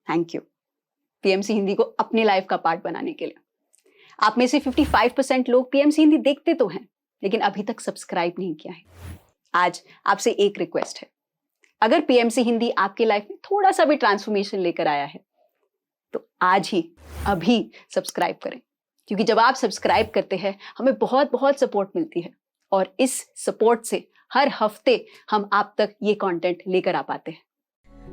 Thank you PMC Hindi को अपनी life का पार्ट बनाने के लिए। आप में से 55% लोग पीएमसी हिंदी देखते तो हैं, लेकिन अभी तक सब्सक्राइब नहीं किया है। आज आपसे एक रिक्वेस्ट है, अगर पीएमसी हिंदी आपकी लाइफ में थोड़ा सा भी ट्रांसफॉर्मेशन लेकर आया है तो आज ही अभी सब्सक्राइब करें, क्योंकि जब आप सब्सक्राइब करते हैं हमें बहुत बहुत सपोर्ट मिलती है और इस सपोर्ट से हर हफ्ते हम आप तक ये कंटेंट लेकर आ पाते हैं।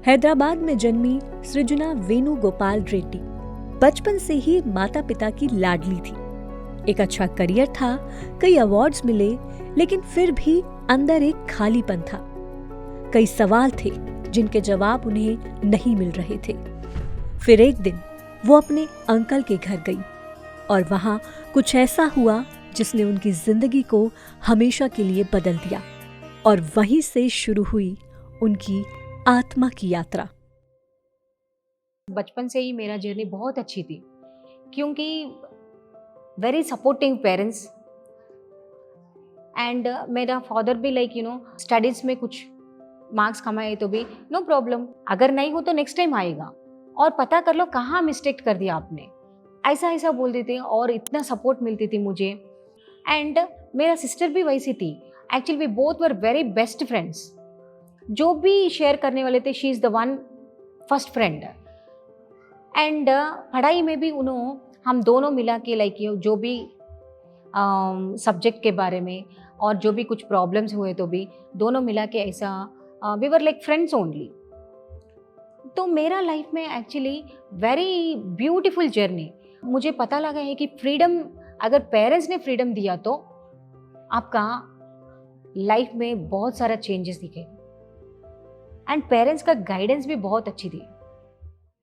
हैदराबाद में जन्मी सृजना वेणुगोपाल रेड्डी बचपन से ही माता पिता की लाडली थी। एक अच्छा करियर था, कई अवार्ड्स मिले, लेकिन फिर भी अंदर एक खालीपन था। कई सवाल थे जिनके जवाब उन्हें नहीं मिल रहे थे। फिर एक दिन वो अपने अंकल के घर गई और वहां कुछ ऐसा हुआ जिसने उनकी जिंदगी को हमेशा के लिए बदल दिया, और वहीं से शुरू हुई उनकी आत्मा की यात्रा। बचपन से ही मेरा जर्नी बहुत अच्छी थी, क्योंकि वेरी सपोर्टिव पेरेंट्स एंड मेरा फादर भी स्टडीज़ में कुछ मार्क्स कमाए तो भी नो प्रॉब्लम, अगर नहीं हो तो नेक्स्ट टाइम आएगा और पता कर लो कहाँ मिस्टेक कर दिया आपने, ऐसा ऐसा बोलते थे और इतना सपोर्ट मिलती थी मुझे। एंड मेरा सिस्टर भी वैसी थी। Actually we both were very best friends. जो भी शेयर करने वाले थे, she is the one first friend. And पढ़ाई में भी हम दोनों मिला के जो भी सब्जेक्ट के बारे में और जो भी कुछ प्रॉब्लम्स हुए तो भी दोनों मिला के ऐसा we were like friends only. तो मेरा लाइफ में एक्चुअली वेरी ब्यूटीफुल जर्नी। मुझे पता लगा है कि फ्रीडम, अगर पेरेंट्स ने फ्रीडम दिया तो आपका लाइफ में बहुत सारा चेंजेस दिखे। एंड पेरेंट्स का गाइडेंस भी बहुत अच्छी थी।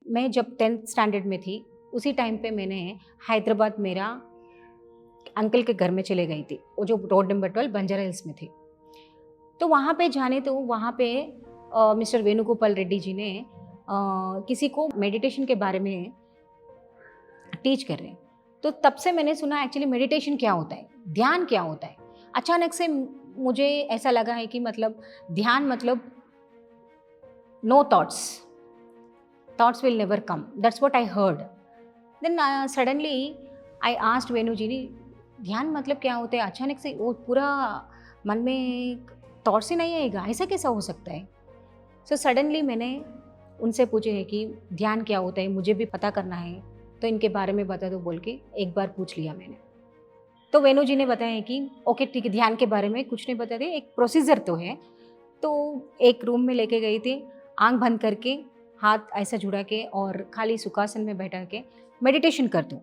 मैं जब 10th स्टैंडर्ड में थी, उसी टाइम पे मैंने हैदराबाद मेरा अंकल के घर में चले गई थी, वो जो रोड नंबर 12 बंजारा हिल्स में थी। तो वहाँ पे जाने तो वहाँ पे मिस्टर वेणुगोपाल रेड्डी जी ने किसी को मेडिटेशन के बारे में टीच कर रहे हैं। तो तब से मैंने सुना एक्चुअली मेडिटेशन क्या होता है, ध्यान क्या होता है। अचानक से मुझे ऐसा लगा है कि मतलब ध्यान मतलब no thoughts will never come. That's what I heard. Then suddenly I asked वेणु जी, ध्यान मतलब क्या होता है? अचानक से वो पूरा मन में थॉट्स ही नहीं आएगा, ऐसा कैसा हो सकता है? सो सडनली मैंने उनसे पूछे है कि ध्यान क्या होता है, मुझे भी पता करना है, तो इनके बारे में बता दो बोल के एक बार पूछ लिया मैंने। तो वेणु जी ने बताया कि ओके ठीक है, ध्यान के बारे में कुछ नहीं बता दे, एक प्रोसीजर तो है। तो एक रूम में लेके गई थी, आंख बंद करके हाथ ऐसा जुड़ा के और खाली सुखासन में बैठा के मेडिटेशन कर दूँ।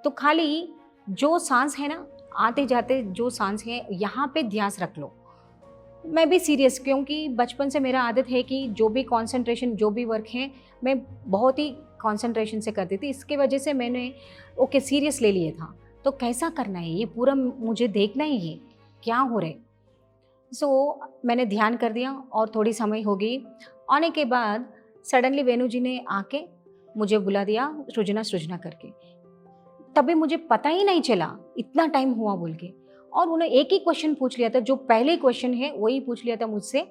तो खाली जो सांस है ना, आते जाते जो सांस है यहाँ पे ध्यान रख लो। मैं भी सीरियस, क्योंकि बचपन से मेरा आदत है कि जो भी कंसंट्रेशन, जो भी वर्क है मैं बहुत ही कंसंट्रेशन से करती थी। इसके वजह से मैंने ओके सीरियस ले लिया था। तो कैसा करना है ये पूरा मुझे देखना ही है क्या हो रहा है। सो मैंने ध्यान कर दिया और थोड़ी समय हो गई। आने के बाद सडनली वेणु जी ने आके मुझे बुला दिया, सृजना करके। तभी मुझे पता ही नहीं चला इतना टाइम हुआ बोल के। और उन्होंने एक ही क्वेश्चन पूछ लिया था, जो पहले क्वेश्चन है वही पूछ लिया था मुझसे,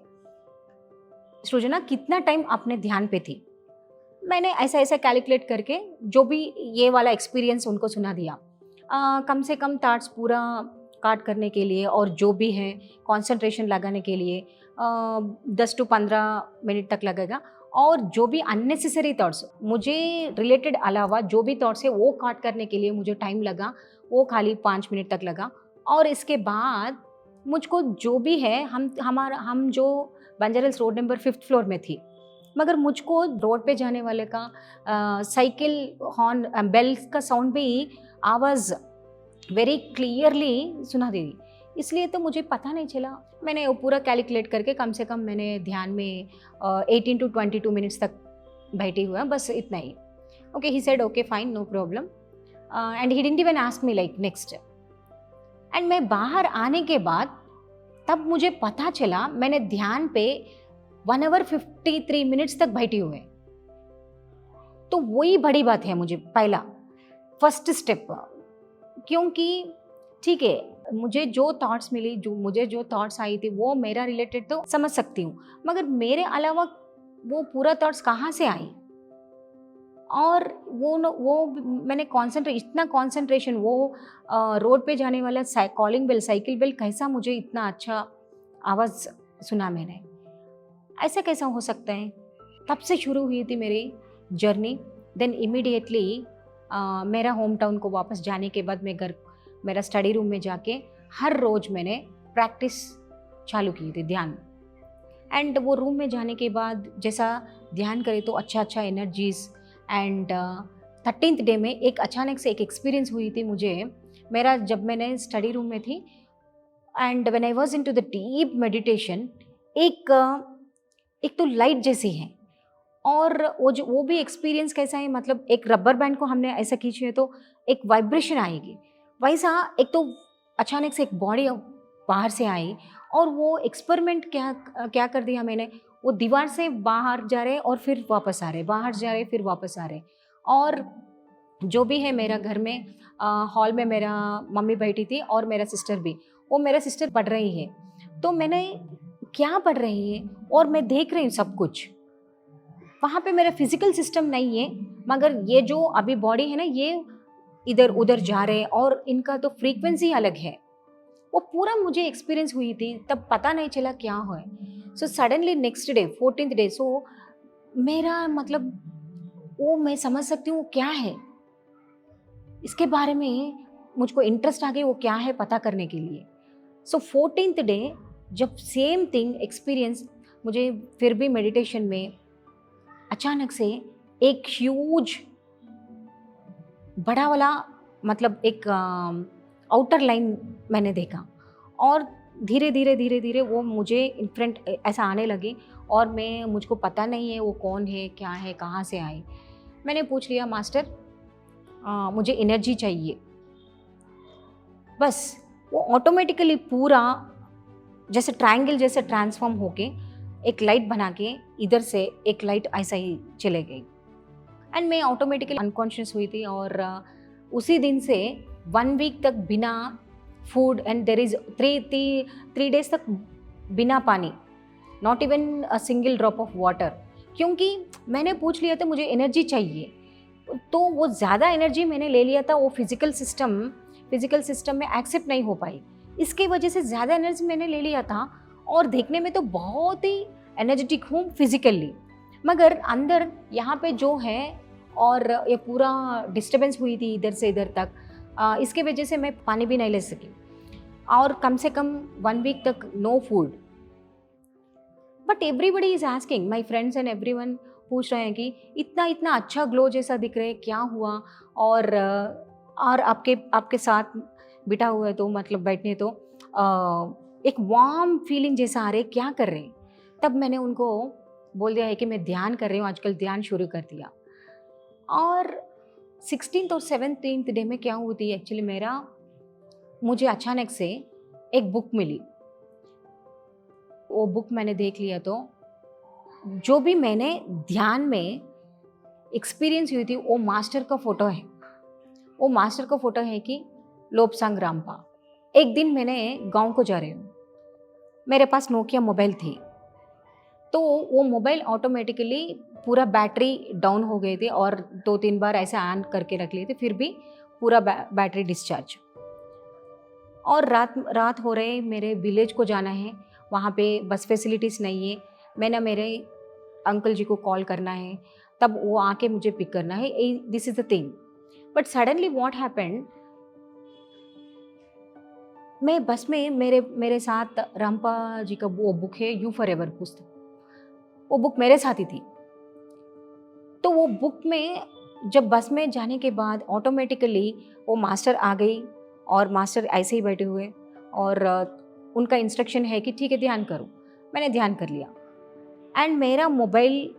सृजना कितना टाइम आपने ध्यान पे थी। मैंने ऐसा ऐसा कैलकुलेट करके जो भी ये वाला एक्सपीरियंस उनको सुना दिया। कम से कम थॉट्स पूरा काट करने के लिए और जो भी है कंसंट्रेशन लगाने के लिए 10 to 15 मिनट तक लगेगा। और जो भी अननेसेसरी थॉट्स मुझे रिलेटेड अलावा जो भी थॉट्स है वो काट करने के लिए मुझे टाइम लगा, वो खाली 5 मिनट तक लगा। और इसके बाद मुझको जो भी है, हम जो Banjara hills road number 5th floor में थी, मगर मुझको रोड पे जाने वाले का साइकिल हॉर्न बेल का साउंड भी आवाज़ वेरी क्लियरली सुना दी, इसलिए तो मुझे पता नहीं चला। मैंने वो पूरा कैलकुलेट करके कम से कम मैंने ध्यान में 18 to 22 मिनट्स तक बैठी हुआ, बस इतना ही। Okay, he said okay fine, no problem, and he didn't even ask me like next. And मैं बाहर आने के बाद तब मुझे पता चला मैंने ध्यान पे 1 hour 53 मिनट्स तक बैठी हुए। तो वही बड़ी बात है मुझे, पहला फर्स्ट स्टेप। क्योंकि ठीक है, मुझे जो थॉट्स मिली, मुझे जो थॉट्स आई थी वो मेरा रिलेटेड तो समझ सकती हूँ, मगर मेरे अलावा वो पूरा थॉट्स कहाँ से आई, और वो मैंने इतना कॉन्सेंट्रेशन, वो रोड पे जाने वाला कॉलिंग बेल, साइकिल बेल, कैसा मुझे इतना अच्छा आवाज़ सुना मैंने, ऐसा कैसा हो सकता है। तब से शुरू हुई थी मेरी जर्नी। देन इमीडिएटली मेरा होम टाउन को वापस जाने के बाद मेरा स्टडी रूम में जाके हर रोज़ मैंने प्रैक्टिस चालू की थी, ध्यान। एंड वो रूम में जाने के बाद जैसा ध्यान करे तो अच्छा एनर्जीज। एंड 13th डे में एक अचानक से एक एक्सपीरियंस हुई थी मुझे, जब मैंने स्टडी रूम में थी and when I was into the deep meditation, एक तो लाइट जैसी है, और वो भी एक्सपीरियंस कैसा है, मतलब एक रबर बैंड को हमने ऐसा खींचे तो एक वाइब्रेशन आएगी, वैसा एक तो अचानक से एक बॉडी बाहर से आई। और वो एक्सपेरिमेंट क्या कर दिया मैंने, वो दीवार से बाहर जा रहे और फिर वापस आ रहे, बाहर जा रहे फिर वापस आ रहे। और जो भी है मेरा घर में हॉल में मेरा मम्मी बैठी थी और मेरा सिस्टर भी, वो मेरा सिस्टर पढ़ रही है, तो मैंने क्या पढ़ रही है और मैं देख रही हूँ सब कुछ। वहाँ पे मेरा फिजिकल सिस्टम नहीं है, मगर ये जो अभी बॉडी है ना, ये इधर उधर जा रहे और इनका तो फ्रीक्वेंसी अलग है। वो पूरा मुझे एक्सपीरियंस हुई थी, तब पता नहीं चला क्या हुआ। So suddenly next day 14th day, so मेरा मतलब वो मैं समझ सकती हूँ क्या है, इसके बारे में मुझको इंटरेस्ट आ गई, वो क्या है पता करने के लिए। सो 14th डे जब सेम थिंग एक्सपीरियंस मुझे फिर भी मेडिटेशन में अचानक से एक ह्यूज बड़ा वाला, मतलब एक आउटर लाइन मैंने देखा, और धीरे धीरे वो मुझे इन फ्रंट ऐसा आने लगी, और मुझको पता नहीं है वो कौन है, क्या है, कहाँ से आई। मैंने पूछ लिया, मास्टर मुझे एनर्जी चाहिए। बस वो ऑटोमेटिकली पूरा जैसे ट्रायंगल जैसे ट्रांसफॉर्म होके एक लाइट बना के इधर से एक लाइट ऐसा ही चले गई। एंड मैं ऑटोमेटिकली अनकॉन्शियस हुई थी, और उसी दिन से 1 वीक तक बिना food and there is 3 days तक बिना पानी, not even a single drop of water, क्योंकि मैंने पूछ लिया था मुझे एनर्जी चाहिए। तो वो ज़्यादा एनर्जी मैंने ले लिया था, वो फिजिकल सिस्टम में एक्सेप्ट नहीं हो पाई, इसकी वजह से ज़्यादा एनर्जी मैंने ले लिया था। और देखने में तो बहुत ही एनर्जेटिक हूँ फिजिकली, मगर अंदर यहाँ पे जो है, और ये पूरा डिस्टर्बेंस हुई थी इधर से इधर तक, इसके वजह से मैं पानी भी नहीं ले सकी, और कम से कम 1 वीक तक no food. But everybody is asking, my friends and everyone पूछ रहे हैं कि इतना अच्छा ग्लो जैसा दिख रहा है, क्या हुआ, और आपके साथ बिठा हुआ है तो मतलब बैठने तो एक वार्म फीलिंग जैसा आ रहे, क्या कर रहे हैं। तब मैंने उनको बोल दिया है कि मैं ध्यान कर रही हूँ, आजकल ध्यान शुरू कर दिया। और 16th और 17th डे में क्या हुई थी एक्चुअली, मुझे अचानक से एक बुक मिली। वो बुक मैंने देख लिया तो जो भी मैंने ध्यान में एक्सपीरियंस हुई थी, वो मास्टर का फ़ोटो है। वो मास्टर का फ़ोटो है कि लोब्सांग रामपा। एक दिन मैंने गांव को जा रही हूँ, मेरे पास नोकिया मोबाइल थी, तो वो मोबाइल ऑटोमेटिकली पूरा बैटरी डाउन हो गई थी, और 2-3 बार ऐसे ऑन करके रख लिए थे, फिर भी पूरा बैटरी डिस्चार्ज। और रात हो रहे, मेरे विलेज को जाना है, वहाँ पे बस फैसिलिटीज़ नहीं है, मैंने मेरे अंकल जी को कॉल करना है, तब वो आके मुझे पिक करना है, this is the thing. But suddenly what happened, मैं बस में मेरे साथ रामपा जी का वो बुक है, यू फॉर एवर पुस्तक, वो बुक मेरे साथ ही थी। तो वो बुक में जब बस में जाने के बाद ऑटोमेटिकली वो मास्टर आ गई, और मास्टर ऐसे ही बैठे हुए, और उनका इंस्ट्रक्शन है कि ठीक है ध्यान करो। मैंने ध्यान कर लिया, एंड मेरा मोबाइल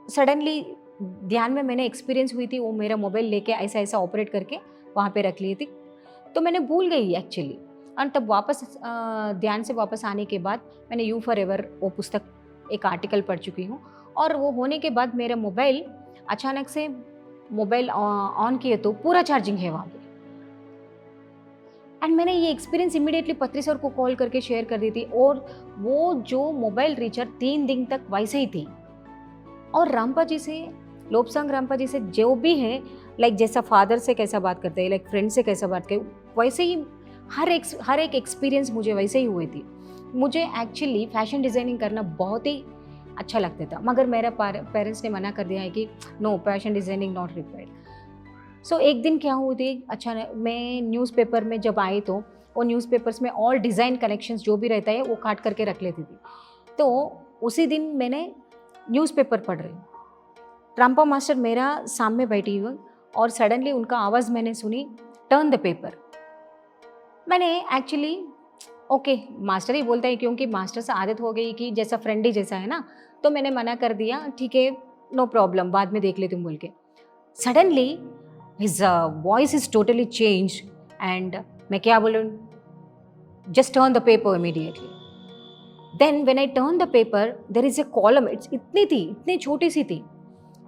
सडनली ध्यान में मैंने एक्सपीरियंस हुई थी, वो मेरा मोबाइल लेके ऐसा ऑपरेट करके वहाँ पे रख ली थी, तो मैंने भूल गई एक्चुअली। और तब वापस ध्यान से वापस आने के बाद मैंने यू फॉर एवर वो पुस्तक एक आर्टिकल पढ़ चुकी हूँ, और वो होने के बाद मेरा मोबाइल अचानक से मोबाइल ऑन किए तो पूरा चार्जिंग है वहाँ पे। एंड मैंने ये एक्सपीरियंस इमीडिएटली पत्री सर को कॉल करके शेयर कर दी थी, और वो जो मोबाइल रिचार्ज 3 दिन तक वैसे ही थी। और रामपा जी से लोब्सांग रामपा जी से जो भी है, लाइक जैसा फादर से कैसा बात करते हैं, लाइक फ्रेंड से कैसा बात करते, वैसे ही हर एक एक्सपीरियंस मुझे वैसे ही हुए थी। मुझे एक्चुअली फैशन डिज़ाइनिंग करना बहुत ही अच्छा लगता था, मगर मेरा पेरेंट्स ने मना कर दिया है कि no, fashion designing not required. So एक दिन क्या हुई थी, अच्छा मैं न्यूज़पेपर में जब आई तो वो न्यूज़पेपर्स में ऑल डिज़ाइन कलेक्शंस जो भी रहता है वो काट करके रख लेती थी। तो उसी दिन मैंने न्यूज़पेपर पढ़ रही, रामपा मास्टर मेरा सामने बैठी हुई और सडनली उनका आवाज़ मैंने सुनी, टर्न द पेपर। मैंने एक्चुअली ओके मास्टर ही बोलता है, क्योंकि मास्टर से आदत हो गई कि जैसा फ्रेंड ही जैसा है ना, तो मैंने मना कर दिया, ठीक है नो प्रॉब्लम, बाद में देख ले तुम बोल के। Suddenly his voice is totally change and मैं क्या बोलूँ, just turn the paper immediately. Then when I turn the paper there is a column, it's इतनी छोटी सी थी,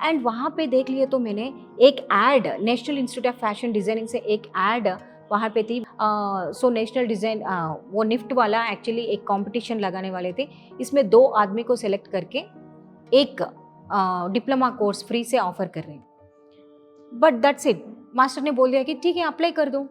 एंड वहाँ पे देख लिया तो मैंने एक add, national institute of fashion designing से एक ऐड वहाँ पे थी। सो नेशनल डिज़ाइन वो निफ्ट वाला एक्चुअली एक कंपटीशन लगाने वाले थे, इसमें 2 आदमी को सिलेक्ट करके एक डिप्लोमा कोर्स फ्री से ऑफर कर रहे हैं। बट दैट्स इट, मास्टर ने बोल दिया कि ठीक है अप्लाई कर दो।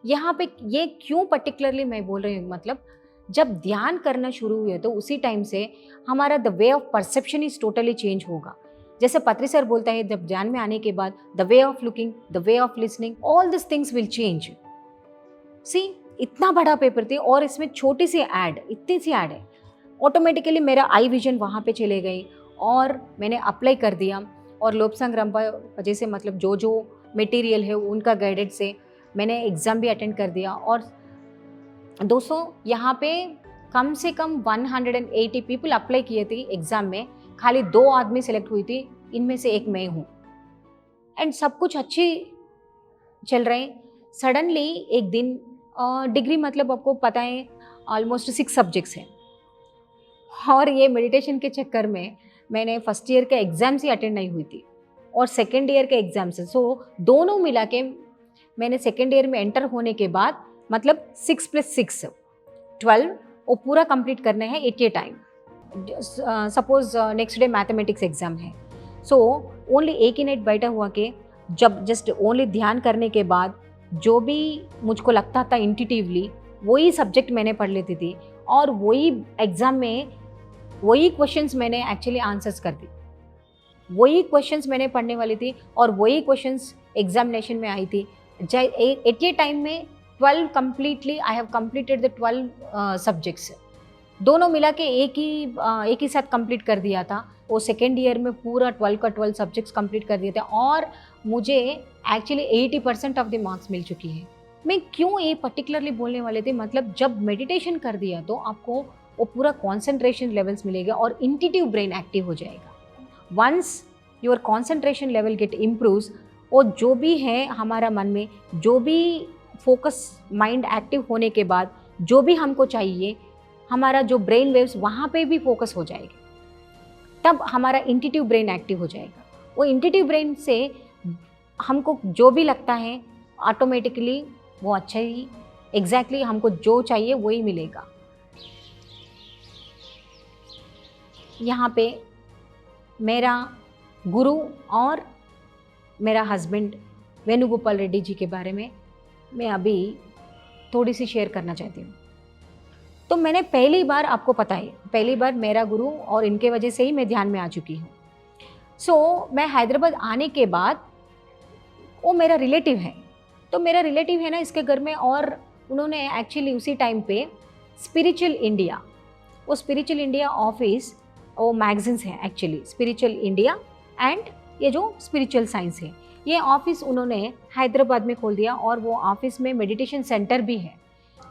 यहाँ पे ये क्यों पर्टिकुलरली मैं बोल रही हूँ, मतलब जब ध्यान करना शुरू हुए तो उसी टाइम से हमारा the way of perception is totally change होगा। जैसे पत्री सर बोलता है, जब ध्यान में आने के बाद the way of looking, the way of listening, all this things will change. See इतना बड़ा पेपर थी और इसमें छोटी सी ऐड, इतनी सी ऐड है, ऑटोमेटिकली मेरा आई विजन वहाँ पे चले गई और मैंने अप्लाई कर दिया। और लोब्सांग रामपा जैसे मतलब जो मटेरियल है उनका गाइडेंस से मैंने एग्ज़ाम भी अटेंड कर दिया। और दोस्तों यहाँ पे कम से कम 180 पीपल अप्लाई किए थे एग्ज़ाम में, खाली 2 आदमी सेलेक्ट हुई थी, इनमें से एक मैं हूँ। एंड सब कुछ अच्छी चल रहे। सडनली एक दिन डिग्री मतलब आपको पता है ऑलमोस्ट 6 सब्जेक्ट्स हैं, और ये मेडिटेशन के चक्कर में मैंने फर्स्ट ईयर के एग्ज़ाम्स ही अटेंड नहीं हुई थी और सेकेंड ईयर के एग्ज़ाम्स। सो दोनों मिला के मैंने सेकेंड ईयर में एंटर होने के बाद मतलब 6 + 6 12 वो पूरा कंप्लीट करना है at a time. Suppose next day mathematics exam है, सो ओनली एक ही नाइट बैठा हुआ के जब जस्ट ओनली ध्यान करने के बाद जो भी मुझको लगता था इंट्यूटिवली वही सब्जेक्ट मैंने पढ़ लेती थी और वही एग्ज़ाम में वही क्वेश्चंस मैंने एक्चुअली आंसर्स कर दी, वही क्वेश्चंस मैंने पढ़ने वाली थी और वही क्वेश्चंस एग्जामिनेशन में आई थी। एट ए टाइम में 12 completely I have completed the 12 subjects, दोनों मिला के एक ही साथ कंप्लीट कर दिया था। वो सेकेंड ईयर में पूरा 12 का 12 सब्जेक्ट्स कंप्लीट कर दिए थे और मुझे एक्चुअली 80% ऑफ द मार्क्स मिल चुकी है। मैं क्यों ये पर्टिकुलरली बोलने वाले थे, मतलब जब मेडिटेशन कर दिया तो आपको वो पूरा कॉन्सेंट्रेशन लेवल्स मिलेगा और इंट्यूटिव ब्रेन एक्टिव हो जाएगा। Once your concentration level get improves, और जो भी है हमारा मन में, जो भी फोकस माइंड एक्टिव होने के बाद जो भी हमको चाहिए, हमारा जो ब्रेन वेव्स वहाँ पे भी फोकस हो जाएगी, तब हमारा इंट्यूटिव ब्रेन एक्टिव हो जाएगा। वो इंट्यूटिव ब्रेन से हमको जो भी लगता है ऑटोमेटिकली वो अच्छा ही एग्जैक्टली हमको जो चाहिए वही मिलेगा। यहाँ पे मेरा गुरु और मेरा हस्बैंड वेणुगोपाल रेड्डी जी के बारे में मैं अभी थोड़ी सी शेयर करना चाहती हूँ। तो मैंने पहली बार, आपको पता है, पहली बार मेरा गुरु और इनके वजह से ही मैं ध्यान में आ चुकी हूँ। सो मैं हैदराबाद आने के बाद, वो मेरा रिलेटिव है, तो मेरा रिलेटिव है ना इसके घर में, और उन्होंने एक्चुअली उसी टाइम पे स्पिरिचुअल इंडिया, वो स्पिरिचुअल इंडिया ऑफिस, वो मैगजीन्स हैं एक्चुअली, स्पिरिचुअल इंडिया एंड ये जो स्पिरिचुअल साइंस है, ये ऑफिस उन्होंने हैदराबाद में खोल दिया और वो ऑफिस में मेडिटेशन सेंटर भी है।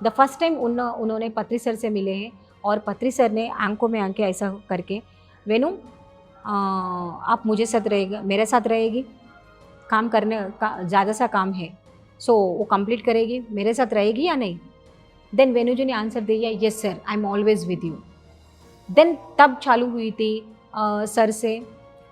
द फर्स्ट टाइम उन्होंने पत्री सर से मिले हैं और पत्री सर ने आंखों में आंखें ऐसा करके, वेणु आप मुझे साथ रहेगा, मेरे साथ रहेगी, काम करने का ज़्यादा सा काम है, सो वो कंप्लीट करेगी, मेरे साथ रहेगी या नहीं? देन वेणु जी ने आंसर दिया, yes sir, I am always with you. Then तब चालू हुई थी सर से,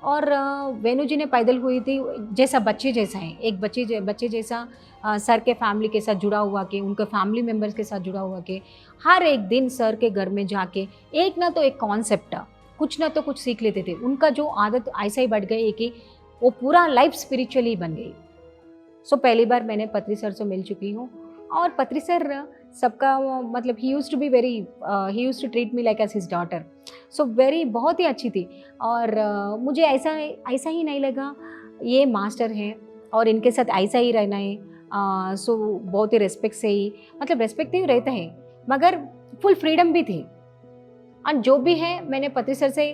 और वेणु जी ने पैदल हुई थी जैसा बच्चे जैसा है, एक बच्चे जैसा सर के फैमिली के साथ जुड़ा हुआ के, उनके फैमिली मेम्बर्स के साथ जुड़ा हुआ के, हर एक दिन सर के घर में जाके एक ना तो एक कॉन्सेप्ट, कुछ ना तो कुछ सीख लेते थे। उनका जो आदत ऐसा ही बढ़ गई है कि वो पूरा लाइफ स्पिरिचुअली बन गई। सो पहली बार मैंने पत्री सर से मिल चुकी हूँ, और पत्री सर सबका मतलब he used to be very, he used to treat me like as his daughter. So very, बहुत ही अच्छी थी। और मुझे ऐसा ही नहीं लगा ये मास्टर हैं और इनके साथ ऐसा ही रहना है। सो बहुत ही रेस्पेक्ट से ही, मतलब रेस्पेक्ट ही रहता है, मगर फुल फ्रीडम भी थी। और जो भी है मैंने पत्री सर से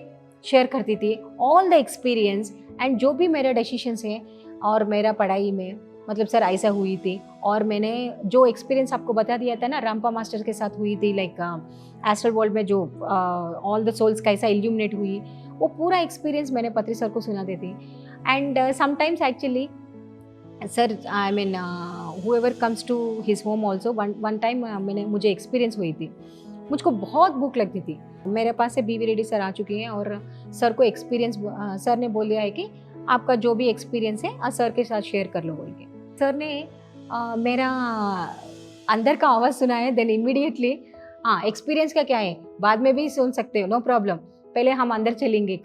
शेयर करती थी ऑल द एक्सपीरियंस, एंड जो भी मेरा डिसीशंस है और मेरा पढ़ाई में, मतलब सर ऐसा हुई थी। और मैंने जो एक्सपीरियंस आपको बता दिया था ना, रामपा मास्टर के साथ हुई थी, लाइक एस्ट्रल वर्ल्ड में जो ऑल द सोल्स कैसा इल्यूमिनेट हुई, वो पूरा एक्सपीरियंस मैंने पत्री सर को सुना देती। And sometimes actually sir, I mean whoever comes to his home also, one time मुझे एक्सपीरियंस हुई थी, मुझको बहुत भूख लगती थी। मेरे पास से बीवी रेड्डी सर आ चुकी हैं और सर को एक्सपीरियंस, सर ने बोल दिया है कि आपका जो भी एक्सपीरियंस है सर के साथ शेयर कर लो बोल के। सर ने मेरा अंदर का आवाज़ सुना है, देन इमीडिएटली, हाँ एक्सपीरियंस का क्या है बाद में भी सुन सकते हो, नो प्रॉब्लम, पहले हम अंदर चलेंगे।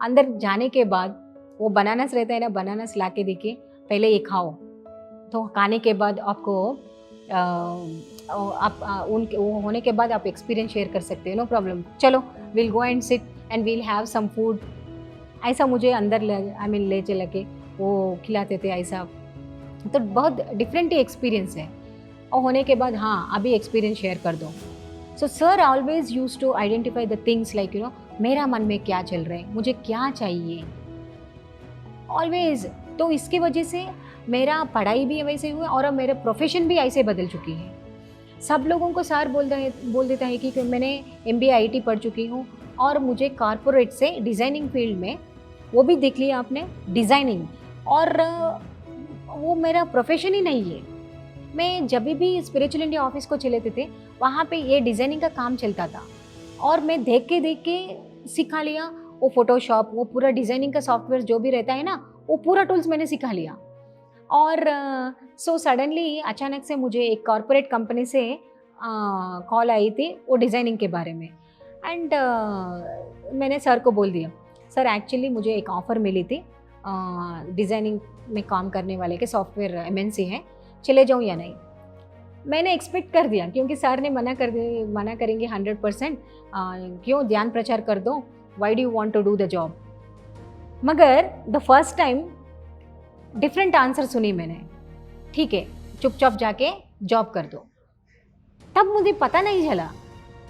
अंदर जाने के बाद वो बनानास रहता है ना, बनानास ला के देखिए, पहले ये खाओ, तो खाने के बाद आपको आप उनके वो होने के बाद आप एक्सपीरियंस शेयर कर सकते हो, नो प्रॉब्लम, चलो will go and sit and will have some food. ऐसा मुझे अंदर ले चला के वो खिलाते थे ऐसा। तो बहुत डिफरेंट ही एक्सपीरियंस है। और होने के बाद हाँ अभी एक्सपीरियंस शेयर कर दो। So sir always use to identify the things like you know, मेरा मन में क्या चल रहा है, मुझे क्या चाहिए, ऑलवेज। तो इसकी वजह से मेरा पढ़ाई भी वैसे हुआ और अब मेरा प्रोफेशन भी ऐसे बदल चुकी है। सब लोगों को सर बोल देता है कि मैंने MBA IT पढ़ चुकी हूँ और मुझे कॉरपोरेट से डिज़ाइनिंग फील्ड में, वो भी देख लिया आपने, डिज़ाइनिंग, और वो मेरा प्रोफेशन ही नहीं है। मैं जब भी स्पिरिचुअल इंडिया ऑफिस को चलेते थे वहाँ पे ये डिज़ाइनिंग का काम चलता था और मैं देख के सिखा लिया। वो फोटोशॉप, वो पूरा डिज़ाइनिंग का सॉफ्टवेयर जो भी रहता है ना, वो पूरा टूल्स मैंने सिखा लिया। और सो सडनली अचानक से मुझे एक कॉरपोरेट कंपनी से कॉल आई थी वो डिज़ाइनिंग के बारे में। एंड मैंने सर को बोल दिया, सर एक्चुअली मुझे एक ऑफ़र मिली थी डिज़ाइनिंग में काम करने वाले के, सॉफ्टवेयर MNC है, चले जाऊँ या नहीं। मैंने एक्सपेक्ट कर दिया क्योंकि सर ने मना करेंगे 100%, क्यों, ध्यान प्रचार कर दो, why do you want to do the job. मगर the first time different answer सुनी मैंने, ठीक है चुपचाप जाके जॉब कर दो। तब मुझे पता नहीं चला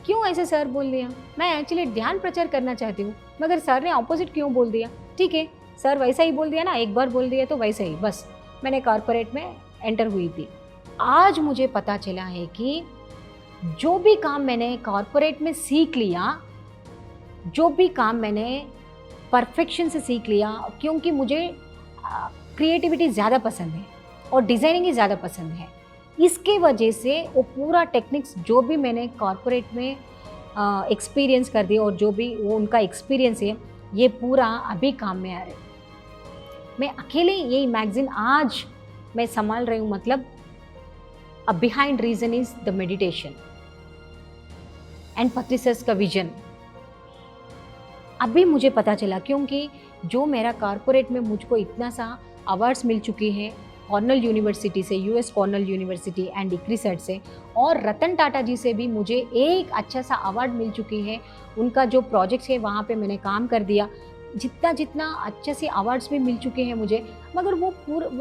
क्यों ऐसे सर बोल दिया। मैं एक्चुअली ध्यान प्रचार करना चाहती हूँ मगर सर ने ऑपोजिट क्यों बोल दिया। ठीक है सर वैसा ही बोल दिया ना, एक बार बोल दिया तो वैसा ही, बस मैंने कॉरपोरेट में एंटर हुई थी। आज मुझे पता चला है कि जो भी काम मैंने कॉरपोरेट में सीख लिया, जो भी काम मैंने परफेक्शन से सीख लिया, क्योंकि मुझे क्रिएटिविटी ज़्यादा पसंद है और डिज़ाइनिंग ही ज़्यादा पसंद है, इसके वजह से वो पूरा टेक्निक्स जो भी मैंने कॉरपोरेट में एक्सपीरियंस कर दिया और जो भी वो उनका एक्सपीरियंस है, ये पूरा अभी काम में आ रहा है। मैं अकेले यही मैगज़ीन आज मैं संभाल रही हूँ। मतलब uh behind reason is the meditation and Patri sir का विजन। अभी मुझे पता चला क्योंकि जो मेरा कॉरपोरेट में मुझको इतना सा अवार्ड्स मिल चुकी हैं, कॉर्नेल यूनिवर्सिटी से, US Cornell university and ICRISAT से, और रतन टाटा जी से भी मुझे एक अच्छा सा अवार्ड मिल चुकी है। उनका जो प्रोजेक्ट्स है वहाँ पे मैंने काम कर दिया, जितना अच्छे से अवार्ड्स भी मिल चुके हैं मुझे। मगर वो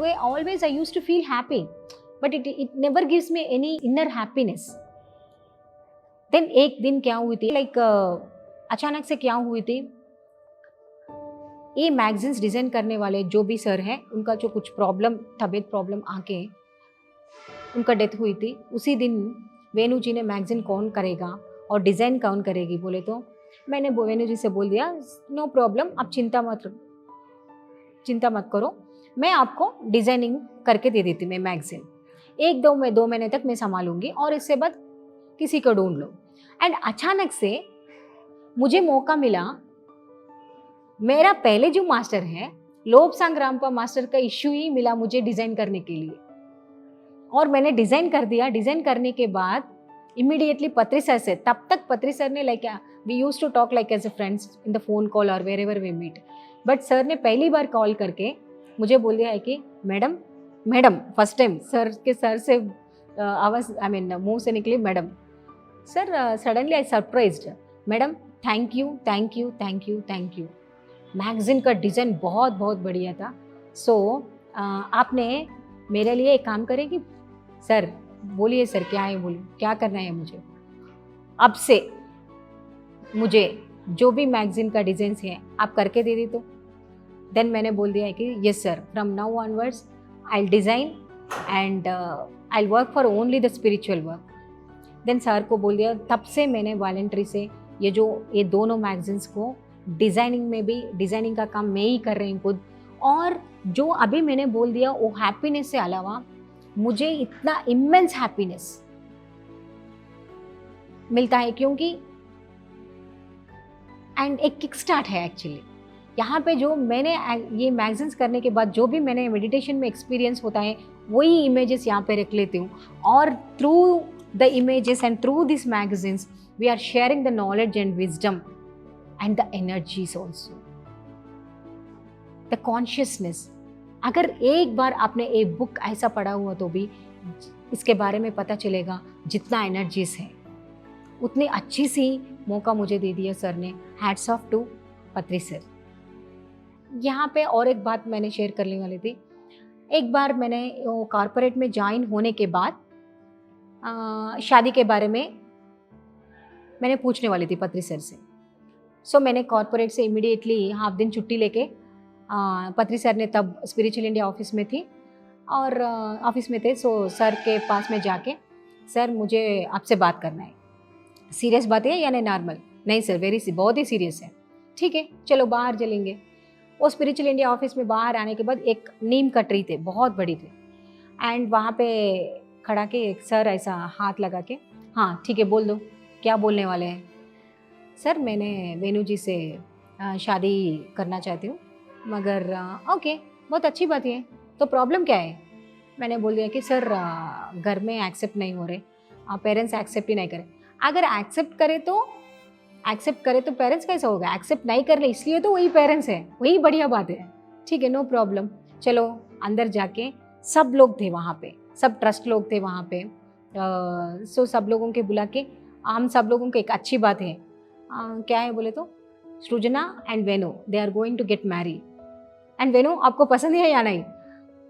always I used to feel happy but it never gives me any inner happiness. Then एक दिन क्या हुई थी, लाइक अचानक से क्या हुई थी, ये मैगजीन्स डिज़ाइन करने वाले जो भी सर हैं, उनका जो कुछ प्रॉब्लम, तबीयत प्रॉब्लम आके उनका डेथ हुई थी। उसी दिन वेणु जी ने मैगजीन कौन करेगा और डिज़ाइन कौन करेगी बोले, तो मैंने वेणु जी से बोल दिया नो प्रॉब्लम, आप चिंता मत करो, मैं आपको डिज़ाइनिंग करके दे देती, मैं मैगजीन 2 महीने तक मैं संभालूंगी और इसके बाद किसी को ढूंढ लो। एंड अचानक से मुझे मौका मिला, मेरा पहले जो मास्टर है लोबसांग रामपा मास्टर का इश्यू ही मिला मुझे डिज़ाइन करने के लिए, और मैंने डिज़ाइन कर दिया। डिज़ाइन करने के बाद इमीडिएटली पत्री सर से, तब तक पत्री सर ने like we used to talk like as a friends in the phone call और wherever we meet, but sir ने पहली बार कॉल करके मुझे बोल दिया है कि madam, madam, first time sir से आवाज़ मुंह से निकली madam. Sir suddenly I surprised, madam thank you thank you thank you thank you. Magazine का डिज़ाइन बहुत बहुत बढ़िया था। सो आपने मेरे लिए एक काम करें कि सर बोलिए सर क्या है, बोलिए क्या करना है मुझे। अब से मुझे जो भी मैगज़ीन का डिज़ाइंस है आप करके दे दी तो। देन मैंने बोल दिया है कि yes sir, from now onwards I will design and I will work for only the spiritual work. Then sir को बोल दिया, तब से मैंने वॉलंटरी से ये दोनों मैगज़ीन्स को डिज़ाइनिंग का काम मैं ही कर रही हूँ खुद। और जो अभी मैंने बोल दिया वो हैप्पीनेस से अलावा मुझे इतना इमेंस हैप्पीनेस मिलता है, क्योंकि एंड एक किक स्टार्ट है एक्चुअली यहाँ पे। जो मैंने ये मैगज़ीन्स करने के बाद जो भी मैंने मेडिटेशन में एक्सपीरियंस होता है वही इमेजेस यहाँ पे रख लेती हूँ, और through the images and through this magazines we are sharing the knowledge and wisdom and the energies also, the consciousness. अगर एक बार आपने एक बुक ऐसा पढ़ा हुआ तो भी इसके बारे में पता चलेगा जितना एनर्जीज है। उतनी अच्छी सी मौका मुझे दे दिया सर ने। हैट्स ऑफ टू पत्री सर। यहाँ पे और एक बात मैंने शेयर करने वाली थी। एक बार मैंने कॉरपोरेट में ज्वाइन होने के बाद शादी के बारे में मैंने पूछने वाली थी पत्री सर से। सो मैंने कॉरपोरेट से इमीडिएटली हाफ दिन छुट्टी लेके पत्री सर ने तब स्पिरिचुअल इंडिया ऑफिस में थी और ऑफिस में थे। सो सर के पास में जाके, सर मुझे आपसे बात करना है, सीरियस बात है या नॉर्मल? नहीं सर बहुत ही सीरियस है। ठीक है चलो बाहर चलेंगे। वो स्पिरिचुअल इंडिया ऑफिस में बाहर आने के बाद एक नीम का ट्री थे, बहुत बड़ी थे, एंड वहाँ पे खड़ा के एक सर ऐसा हाथ लगा के, हाँ ठीक है बोल दो क्या बोलने वाले हैं। सर मैंने वेणु जी से शादी करना चाहती हूँ, मगर ओके बहुत अच्छी बात है, तो प्रॉब्लम क्या है? मैंने बोल दिया कि सर घर में एक्सेप्ट नहीं हो रहे, पेरेंट्स एक्सेप्ट ही नहीं करें। अगर एक्सेप्ट करे तो पेरेंट्स कैसा होगा? एक्सेप्ट नहीं कर रहे इसलिए तो वही पेरेंट्स है, वही बढ़िया बात है। ठीक है नो प्रॉब्लम। चलो अंदर जाके सब लोग थे वहाँ पे, सब ट्रस्ट लोग थे वहाँ पे। सो सब लोगों के बुला के, हम सब लोगों को एक अच्छी बात है, क्या है बोले तो, Srijana and Venu they are going to get marry, and Venu आपको पसंद है या नहीं?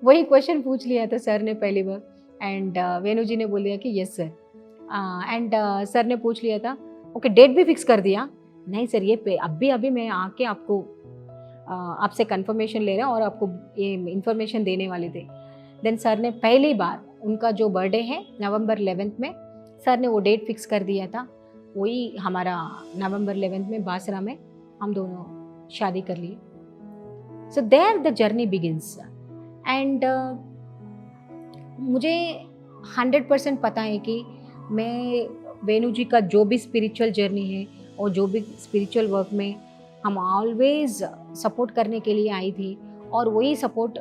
वही क्वेश्चन पूछ लिया था सर ने पहली बार, एंड वेणु जी ने बोल दिया कि यस सर। एंड सर ने पूछ लिया था ओके डेट भी फिक्स कर दिया? नहीं सर ये अभी मैं आके आपको आपसे कंफर्मेशन ले रहे हैं और आपको ये इन्फॉर्मेशन देने वाले थे। देन सर ने पहली बार उनका जो बर्थडे है नवंबर 11 में, सर ने वो डेट फिक्स कर दिया था। वही हमारा नवंबर 11 में बासरा में हम दोनों शादी कर लिए। So there the journey begins. And मुझे 100% पता है कि मैं वेणु जी का जो भी स्पिरिचुअल जर्नी है और जो भी स्पिरिचुअल वर्क में हम ऑलवेज सपोर्ट करने के लिए आई थी, और वही सपोर्ट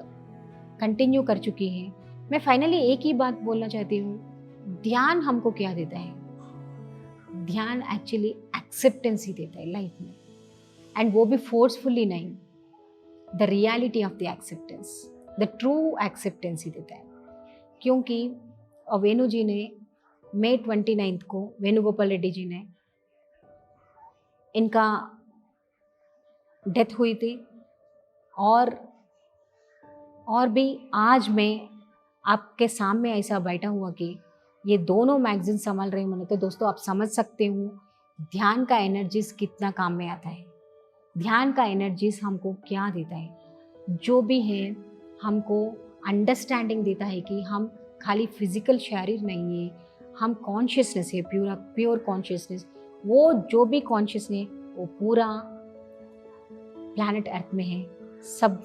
कंटिन्यू कर चुकी है। मैं फाइनली एक ही बात बोलना चाहती हूँ, ध्यान हमको क्या देता है? ध्यान एक्चुअली एक्सेप्टेंस ही देता है लाइफ में, एंड वो भी फोर्सफुली नहीं, the reality of the acceptance, the true acceptance ही देता है। क्योंकि वेणु जी ने मई 29 को, वेणुगोपाल रेड्डी जी ने, इनका डेथ हुई थी, और भी आज मैं आपके सामने ऐसा बैठा हुआ कि ये दोनों मैगजीन संभाल रही हूँ, तो दोस्तों आप समझ सकते हो ध्यान का एनर्जीज कितना काम में आता है। ध्यान का एनर्जीज हमको क्या देता है? जो भी है हमको अंडरस्टैंडिंग देता है कि हम खाली फिजिकल शरीर नहीं है, हम कॉन्शियसनेस है, प्योर कॉन्शियसनेस। वो जो भी कॉन्शियसनेस वो पूरा प्लैनेट अर्थ में है, सब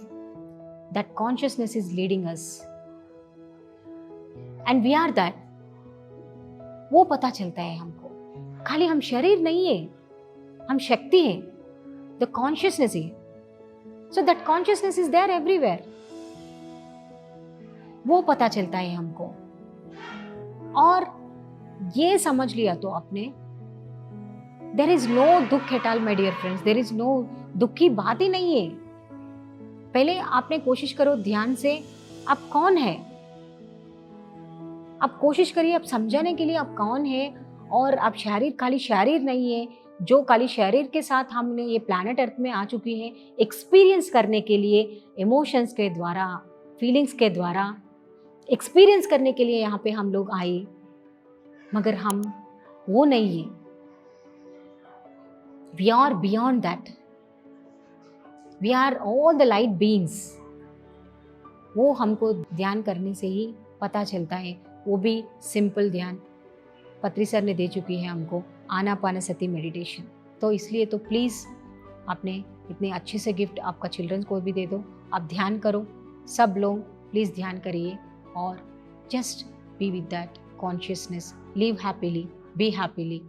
that consciousness is leading us and we are that. वो पता चलता है हमको, खाली हम शरीर नहीं है, हम शक्ति है, द कॉन्शियसनेस है। So that consciousness is there everywhere, वो पता चलता है हमको। और ये समझ लिया तो आपने, देयर इज नो दुख at all my dear friends, there is no दुख की बात ही नहीं है। पहले आपने कोशिश करो ध्यान से आप कौन है, आप कोशिश करिए आप समझाने के लिए आप कौन है। और आप शरीर खाली शरीर नहीं है, जो खाली शरीर के साथ हमने ये प्लैनेट अर्थ में आ चुकी है एक्सपीरियंस करने के लिए, इमोशंस के द्वारा, फीलिंग्स के द्वारा एक्सपीरियंस करने के लिए यहाँ पे हम लोग आए, मगर हम वो नहीं है। We are beyond that, we are all the light beings. वो हमको ध्यान करने से ही पता चलता है, वो भी सिंपल ध्यान पत्री सर ने दे चुकी है हमको, आनापानसति मेडिटेशन। तो इसलिए तो प्लीज़ आपने इतने अच्छे से गिफ्ट आपका चिल्ड्रंस को भी दे दो, आप ध्यान करो, सब लोग प्लीज़ ध्यान करिए और just be with that consciousness, live happily, B happily.